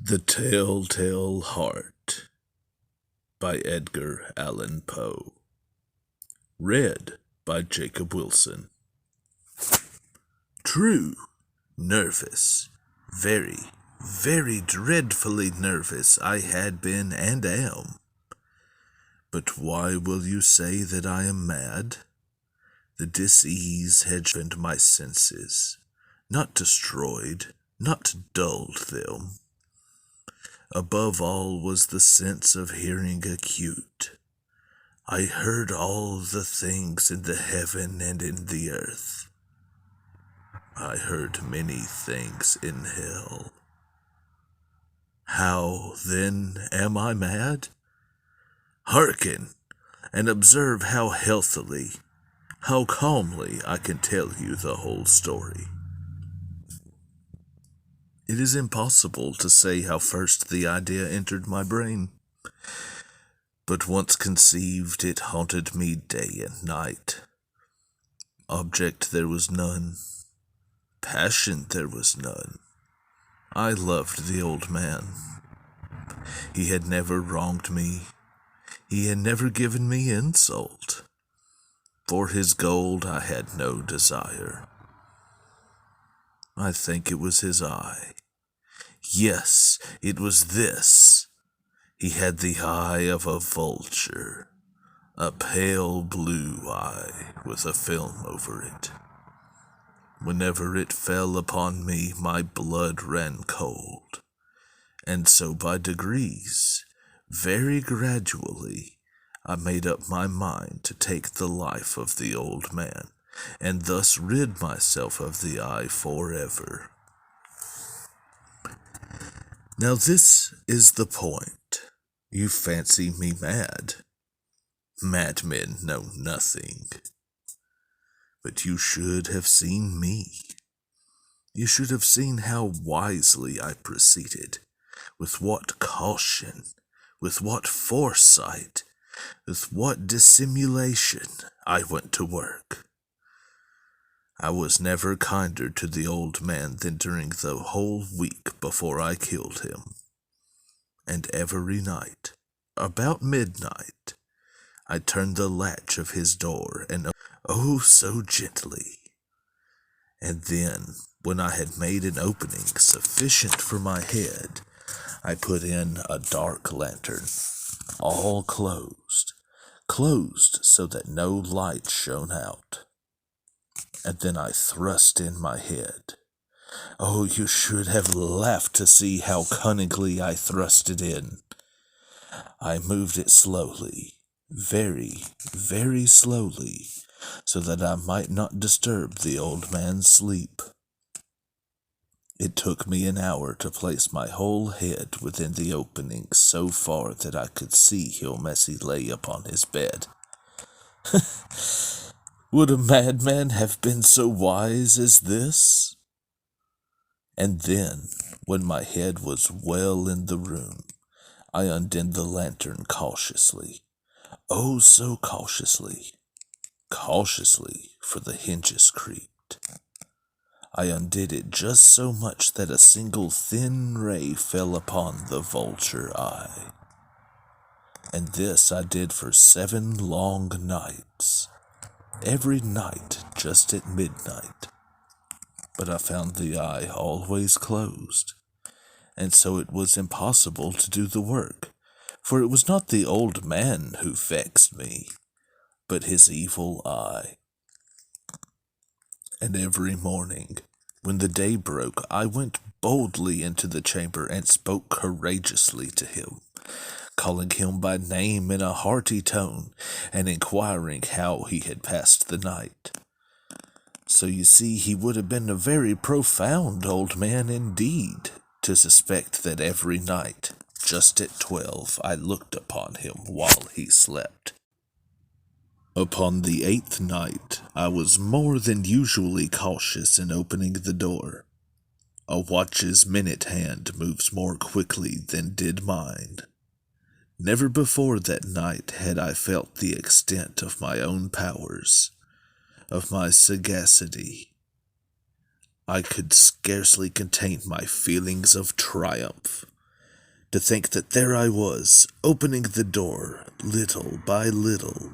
The Telltale Heart by Edgar Allan Poe. Read by Jacob Wilson. True, nervous, very, very dreadfully nervous I had been and am. But why will you say that I am mad? The dis-ease had opened my senses, not destroyed, not dulled them. Above all was the sense of hearing acute. I heard all the things in the heaven and in the earth. I heard many things in hell. How, then, am I mad? Hearken, and observe how healthily, how calmly I can tell you the whole story. It is impossible to say how first the idea entered my brain. But once conceived, it haunted me day and night. Object there was none. Passion there was none. I loved the old man. He had never wronged me. He had never given me insult. For his gold I had no desire. I think it was his eye. Yes, it was this. He had the eye of a vulture, a pale blue eye with a film over it. Whenever it fell upon me, my blood ran cold, and so by degrees, very gradually, I made up my mind to take the life of the old man, and thus rid myself of the eye forever. Now this is the point. You fancy me mad. Madmen know nothing. But you should have seen me. You should have seen how wisely I proceeded, with what caution, with what foresight, with what dissimulation I went to work. I was never kinder to the old man than during the whole week before I killed him. And every night, about midnight, I turned the latch of his door, and oh, so gently. And then, when I had made an opening sufficient for my head, I put in a dark lantern, all closed so that no light shone out. And then I thrust in my head. Oh, you should have laughed to see how cunningly I thrust it in. I moved it slowly, very, very slowly, so that I might not disturb the old man's sleep. It took me an hour to place my whole head within the opening so far that I could see him as he lay upon his bed. Would a madman have been so wise as this? And then, when my head was well in the room, I undid the lantern cautiously. Oh, so cautiously. Cautiously, for the hinges creaked. I undid it just so much that a single thin ray fell upon the vulture eye. And this I did for 7 long nights. Every night, just at midnight. But I found the eye always closed, and so it was impossible to do the work, for it was not the old man who vexed me, but his evil eye. And every morning, when the day broke, I went boldly into the chamber and spoke courageously to him, calling him by name in a hearty tone, and inquiring how he had passed the night. So you see, he would have been a very profound old man indeed, to suspect that every night, just at 12, I looked upon him while he slept. Upon the 8th night, I was more than usually cautious in opening the door. A watch's minute hand moves more quickly than did mine. Never before that night had I felt the extent of my own powers, of my sagacity. I could scarcely contain my feelings of triumph. To think that there I was, opening the door little by little,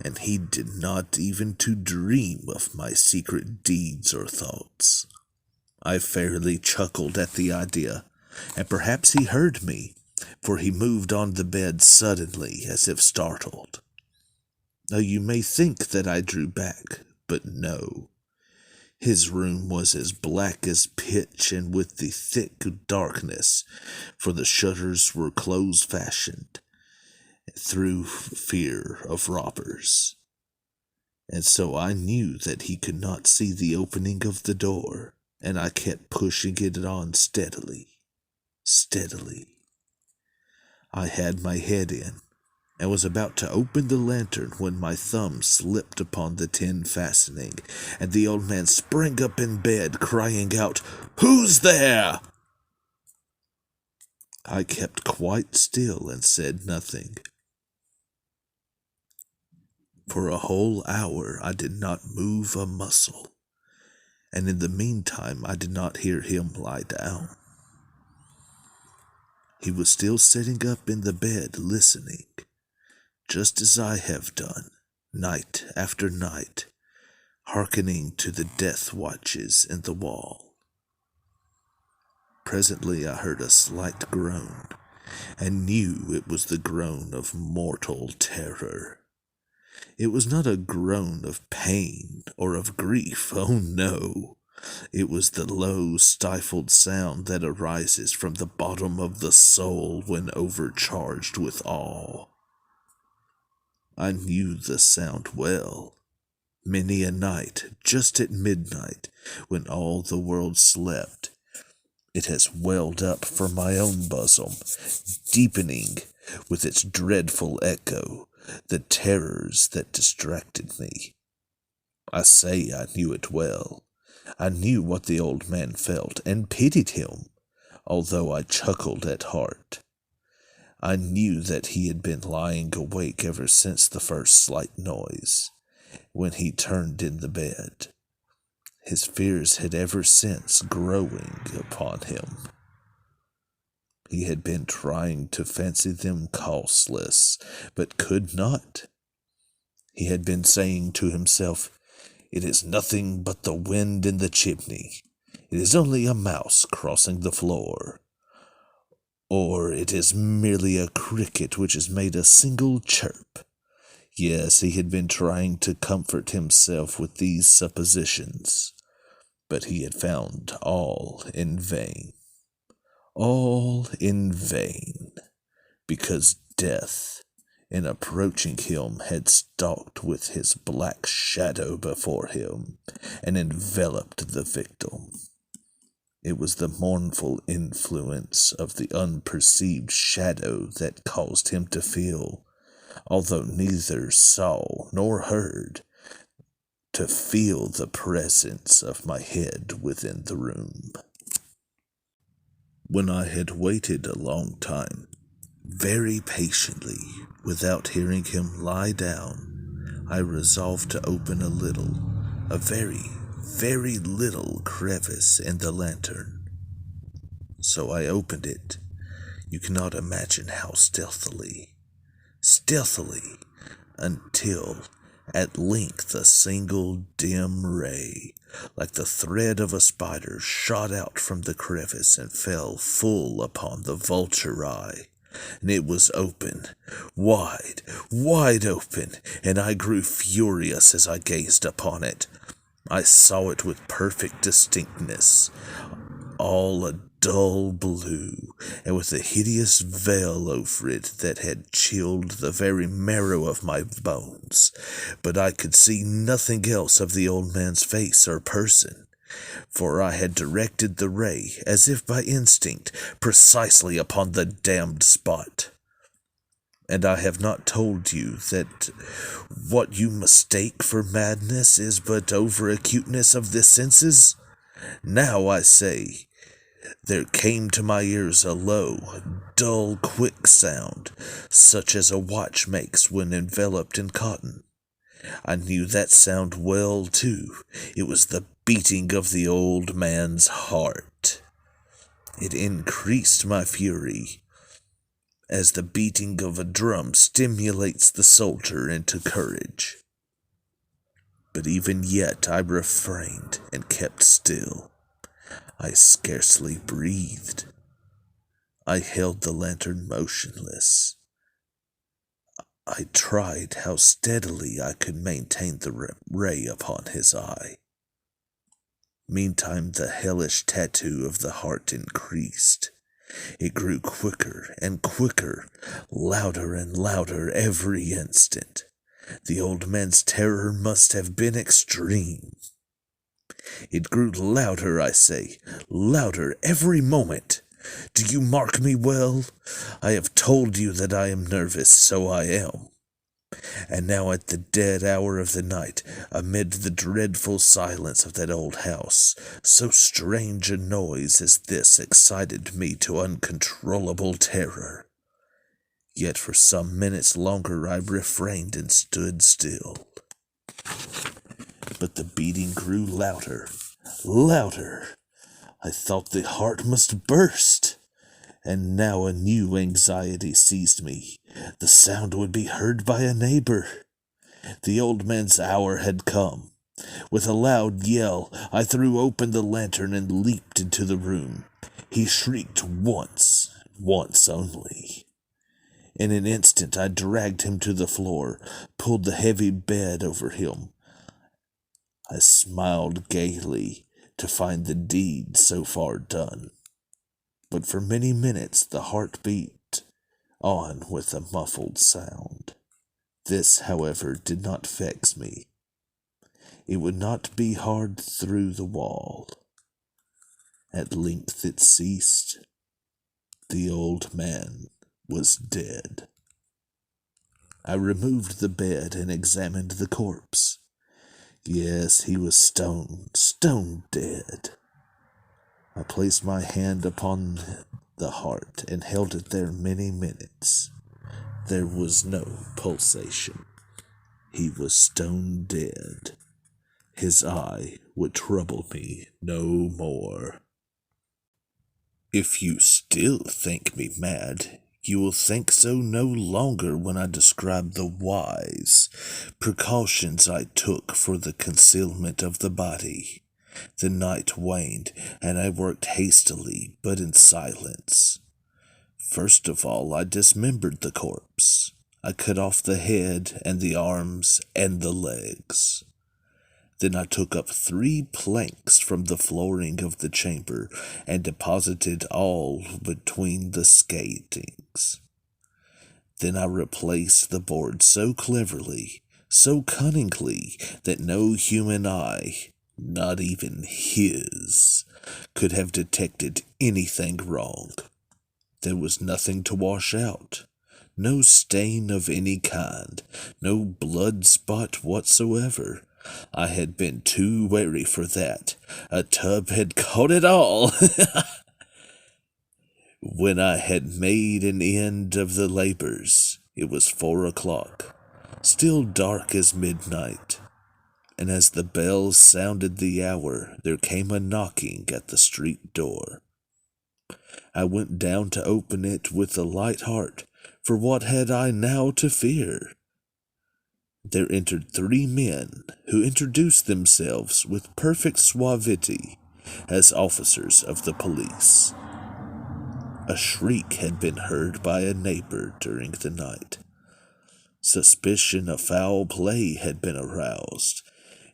and he did not even to dream of my secret deeds or thoughts. I fairly chuckled at the idea, and perhaps he heard me, for he moved on the bed suddenly as if startled. Now you may think that I drew back, but no. His room was as black as pitch and with the thick darkness, for the shutters were close-fastened through fear of robbers. And so I knew that he could not see the opening of the door, and I kept pushing it on steadily. I had my head in, and was about to open the lantern when my thumb slipped upon the tin fastening, and the old man sprang up in bed, crying out, "Who's there?" I kept quite still and said nothing. For a whole hour I did not move a muscle, and in the meantime I did not hear him lie down. He was still sitting up in the bed listening, just as I have done, night after night, hearkening to the death watches in the wall. Presently I heard a slight groan, and knew it was the groan of mortal terror. It was not a groan of pain or of grief, oh no. It was the low, stifled sound that arises from the bottom of the soul when overcharged with awe. I knew the sound well. Many a night, just at midnight, when all the world slept, it has welled up from my own bosom, deepening with its dreadful echo the terrors that distracted me. I say I knew it well. I knew what the old man felt, and pitied him, although I chuckled at heart. I knew that he had been lying awake ever since the first slight noise, when he turned in the bed. His fears had ever since growing upon him. He had been trying to fancy them causeless, but could not. He had been saying to himself, "It is nothing but the wind in the chimney. It is only a mouse crossing the floor. Or it is merely a cricket which has made a single chirp." Yes, he had been trying to comfort himself with these suppositions, but he had found all in vain. All in vain, because death, in approaching him, had stalked with his black shadow before him, and enveloped the victim. It was the mournful influence of the unperceived shadow that caused him to feel, although neither saw nor heard, to feel the presence of my head within the room. When I had waited a long time, very patiently, without hearing him lie down, I resolved to open a very, very little crevice in the lantern. So I opened it. You cannot imagine how stealthily, until at length a single dim ray, like the thread of a spider, shot out from the crevice and fell full upon the vulture eye. And it was open, wide open, and I grew furious as I gazed upon it. I saw it with perfect distinctness, all a dull blue, and with a hideous veil over it that had chilled the very marrow of my bones. But I could see nothing else of the old man's face or person, for I had directed the ray, as if by instinct, precisely upon the damned spot. And I have not told you that what you mistake for madness is but over-acuteness of the senses? Now I say, there came to my ears a low, dull, quick sound, such as a watch makes when enveloped in cotton. I knew that sound well, too. It was the beating of the old man's heart. It increased my fury. as the beating of a drum stimulates the soldier into courage. But even yet I refrained and kept still. I scarcely breathed. I held the lantern motionless. I tried how steadily I could maintain the ray upon his eye. Meantime, the hellish tattoo of the heart increased. It grew quicker and quicker, louder and louder every instant. The old man's terror must have been extreme. It grew louder, I say, louder every moment. Do you mark me well? I have told you that I am nervous, so I am. And now at the dead hour of the night, amid the dreadful silence of that old house, so strange a noise as this excited me to uncontrollable terror. Yet for some minutes longer I refrained and stood still. But the beating grew louder, louder. I thought the heart must burst. And now a new anxiety seized me. The sound would be heard by a neighbor. The old man's hour had come. With a loud yell, I threw open the lantern and leaped into the room. He shrieked once only. In an instant I dragged him to the floor, pulled the heavy bed over him. I smiled gaily to find the deed so far done. But for many minutes the heart beat on with a muffled sound. This, however, did not vex me. It would not be hard through the wall. At length it ceased. The old man was dead. I removed the bed and examined the corpse. Yes, he was stone dead. I placed my hand upon the heart and held it there many minutes. There was no pulsation. He was stone dead. His eye would trouble me no more. If you still think me mad, you will think so no longer when I describe the wise precautions I took for the concealment of the body. The night waned, and I worked hastily, but in silence. First of all, I dismembered the corpse. I cut off the head and the arms and the legs. Then I took up 3 planks from the flooring of the chamber and deposited all between the skatings. Then I replaced the board so cleverly, so cunningly, that no human eye, not even his, could have detected anything wrong. There was nothing to wash out, no stain of any kind, no blood spot whatsoever. I had been too wary for that. A tub had caught it all. When I had made an end of the labors, it was 4 o'clock, still dark as midnight. And as the bells sounded the hour, there came a knocking at the street door. I went down to open it with a light heart, for what had I now to fear? There entered 3 men who introduced themselves with perfect suavity as officers of the police. A shriek had been heard by a neighbor during the night. Suspicion of foul play had been aroused.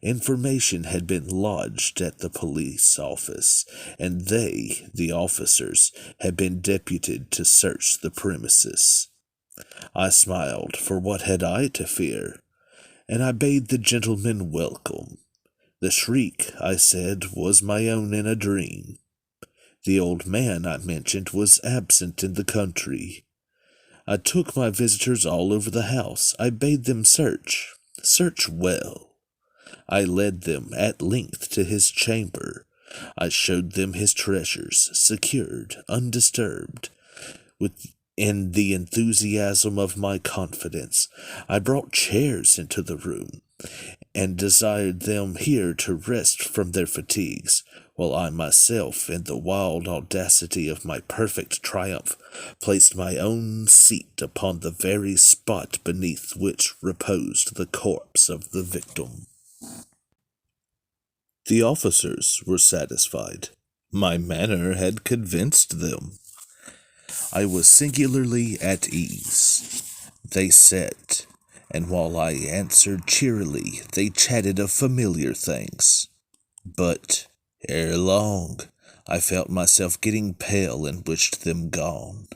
Information had been lodged at the police office, and they, the officers, had been deputed to search the premises. I smiled, for what had I to fear? And I bade the gentlemen welcome. The shriek, I said, was my own in a dream. The old man, I mentioned, was absent in the country. I took my visitors all over the house. I bade them search well. I led them at length to his chamber. I showed them his treasures, secured, undisturbed. In the enthusiasm of my confidence, I brought chairs into the room. and desired them here to rest from their fatigues, while I myself, in the wild audacity of my perfect triumph, placed my own seat upon the very spot beneath which reposed the corpse of the victim. The officers were satisfied. My manner had convinced them. I was singularly at ease. They sat, and while I answered cheerily, they chatted of familiar things. But, ere long, I felt myself getting pale and wished them gone.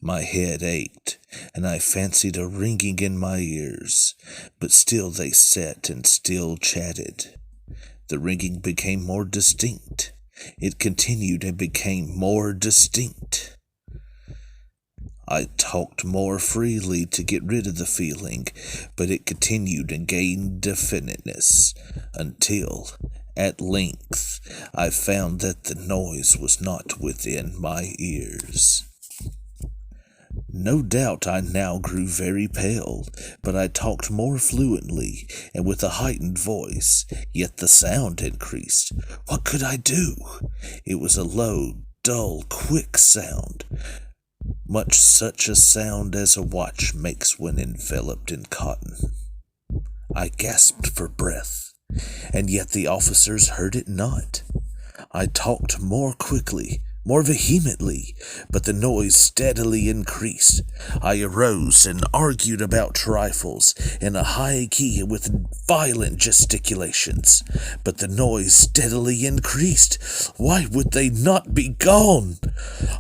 My head ached, and I fancied a ringing in my ears, but still they sat and still chatted. The ringing became more distinct. It continued and became more distinct. I talked more freely to get rid of the feeling, but it continued and gained definiteness, until, at length, I found that the noise was not within my ears. No doubt I now grew very pale, but I talked more fluently and with a heightened voice, yet the sound increased. What could I do? It was a low, dull, quick sound, much such a sound as a watch makes when enveloped in cotton. I gasped for breath, and yet the officers heard it not. I talked more quickly, more vehemently, but the noise steadily increased. I arose and argued about trifles in a high key with violent gesticulations, but the noise steadily increased. Why would they not be gone?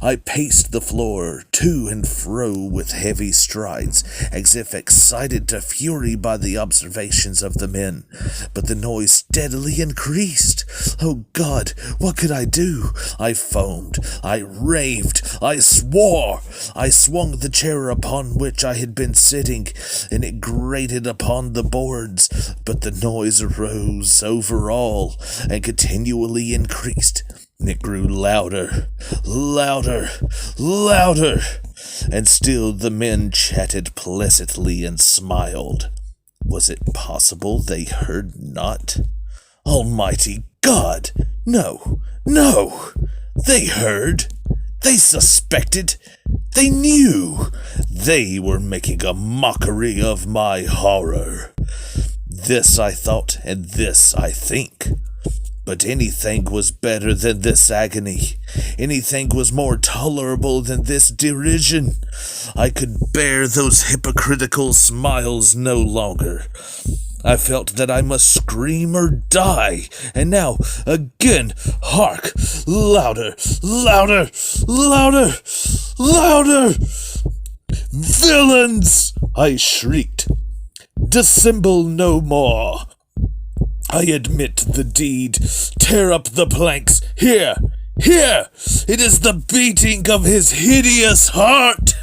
I paced the floor to and fro with heavy strides, as if excited to fury by the observations of the men, but the noise steadily increased. Oh God, what could I do? I foamed, I raved, I swore. I swung the chair upon which I had been sitting, and it grated upon the boards, but the noise arose over all, and continually increased. It grew louder, louder, louder, and still the men chatted pleasantly and smiled. Was it possible they heard not? Almighty God! No, no! They heard! They suspected! They knew! They were making a mockery of my horror. This I thought, and this I think. But anything was better than this agony. Anything was more tolerable than this derision. I could bear those hypocritical smiles no longer. I felt that I must scream or die. And now, again, hark! Louder, louder, louder, louder! Villains! I shrieked. Dissemble no more. I admit the deed. Tear up the planks. Here! Here! It is the beating of his hideous heart!